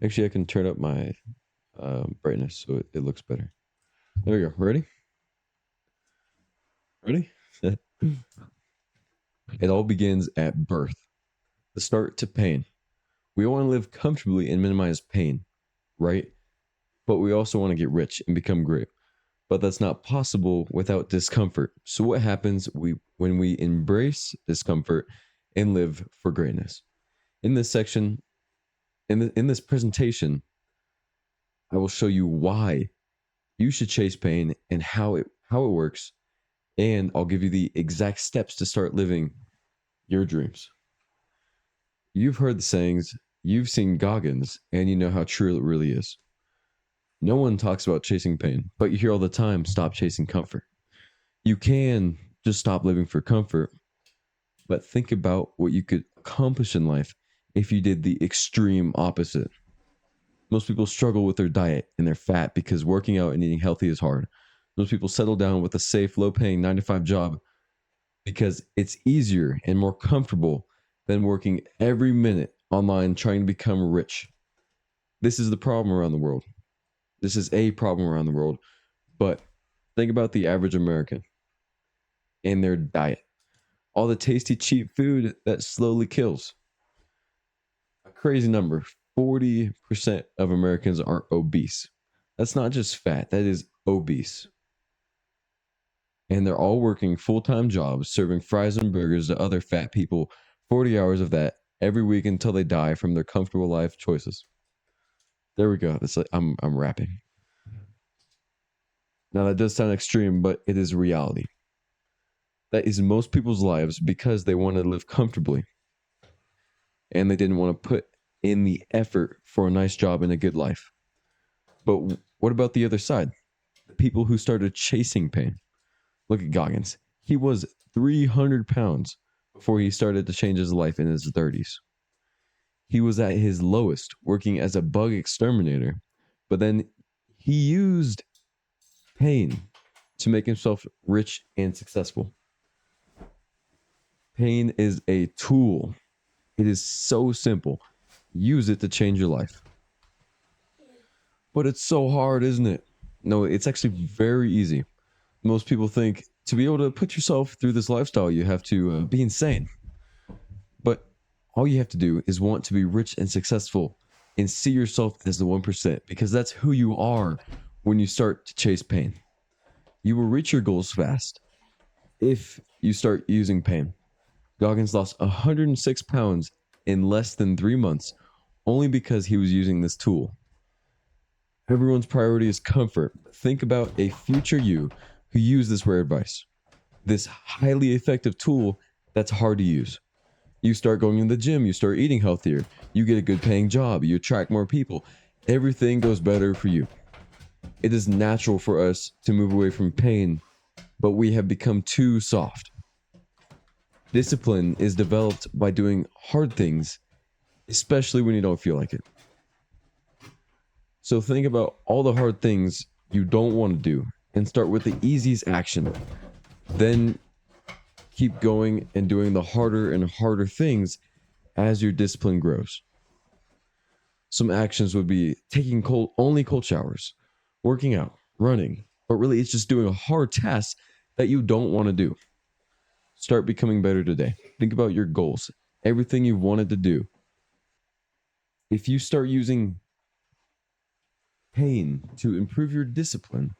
Actually, I can turn up my brightness so it looks better. There we go. Ready? Ready? It all begins at birth. The start to pain. We want to live comfortably and minimize pain, right? But we also want to get rich and become great. But that's not possible without discomfort. So what happens when we embrace discomfort and live for greatness? In this section, in this presentation, I will show you why you should chase pain and how it works, and I'll give you the exact steps to start living your dreams. You've heard the sayings, you've seen Goggins, and you know how true it really is. No one talks about chasing pain, but you hear all the time, stop chasing comfort. You can just stop living for comfort, but think about what you could accomplish in life if you did the extreme opposite. Most people struggle with their diet and their fat because working out and eating healthy is hard. Most people settle down with a safe, low paying 9 to 5 job because it's easier and more comfortable than working every minute online trying to become rich. This is the problem around the world. This is a problem around the world. But think about the average American and their diet. All the tasty, cheap food that slowly kills. A crazy number 40% of Americans are obese. That's not just fat, that is obese. And they're all working full time jobs, serving fries and burgers to other fat people, 40 hours of that every week until they die from their comfortable life choices. There we go. That's like I'm rapping. Now that does sound extreme, but it is reality. That is most people's lives because they want to live comfortably and they didn't want to put in the effort for a nice job and a good life. But what about the other side? The people who started chasing pain. Look at Goggins. He was 300 pounds before he started to change his life in his 30s. He was at his lowest working as a bug exterminator, but then he used pain to make himself rich and successful. Pain is a tool. It is so simple. Use it to change your life. But it's so hard, isn't it? No, it's actually very easy. Most people think to be able to put yourself through this lifestyle, you have to be insane. But all you have to do is want to be rich and successful and see yourself as the 1% because that's who you are when you start to chase pain. You will reach your goals fast if you start using pain. Goggins lost 106 pounds in less than 3 months only because he was using this tool. Everyone's priority is comfort. Think about a future you who used this rare advice, this highly effective tool that's hard to use. You start going in the gym, you start eating healthier, you get a good paying job, you attract more people. Everything goes better for you. It is natural for us to move away from pain, but we have become too soft. Discipline is developed by doing hard things, especially when you don't feel like it. So think about all the hard things you don't want to do and start with the easiest action. Then keep going and doing the harder and harder things as your discipline grows. Some actions would be taking only cold showers, working out, running, but really it's just doing a hard task that you don't want to do. Start becoming better today. Think about your goals, everything you wanted to do. If you start using pain to improve your discipline,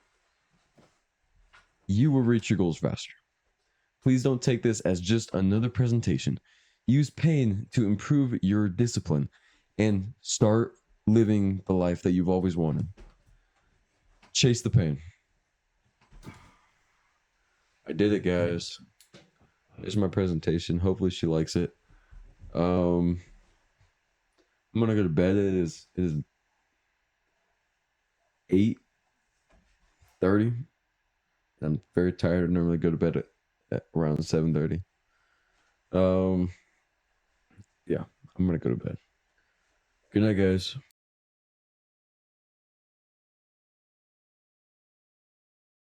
you will reach your goals faster. Please don't take this as just another presentation. Use pain to improve your discipline and start living the life that you've always wanted. Chase the pain. I did it, guys. There's my presentation. Hopefully she likes it. I'm gonna go to bed. It is 8:30. I'm very tired. I normally go to bed at around 7:30. Um, yeah, I'm gonna go to bed. Good night, guys.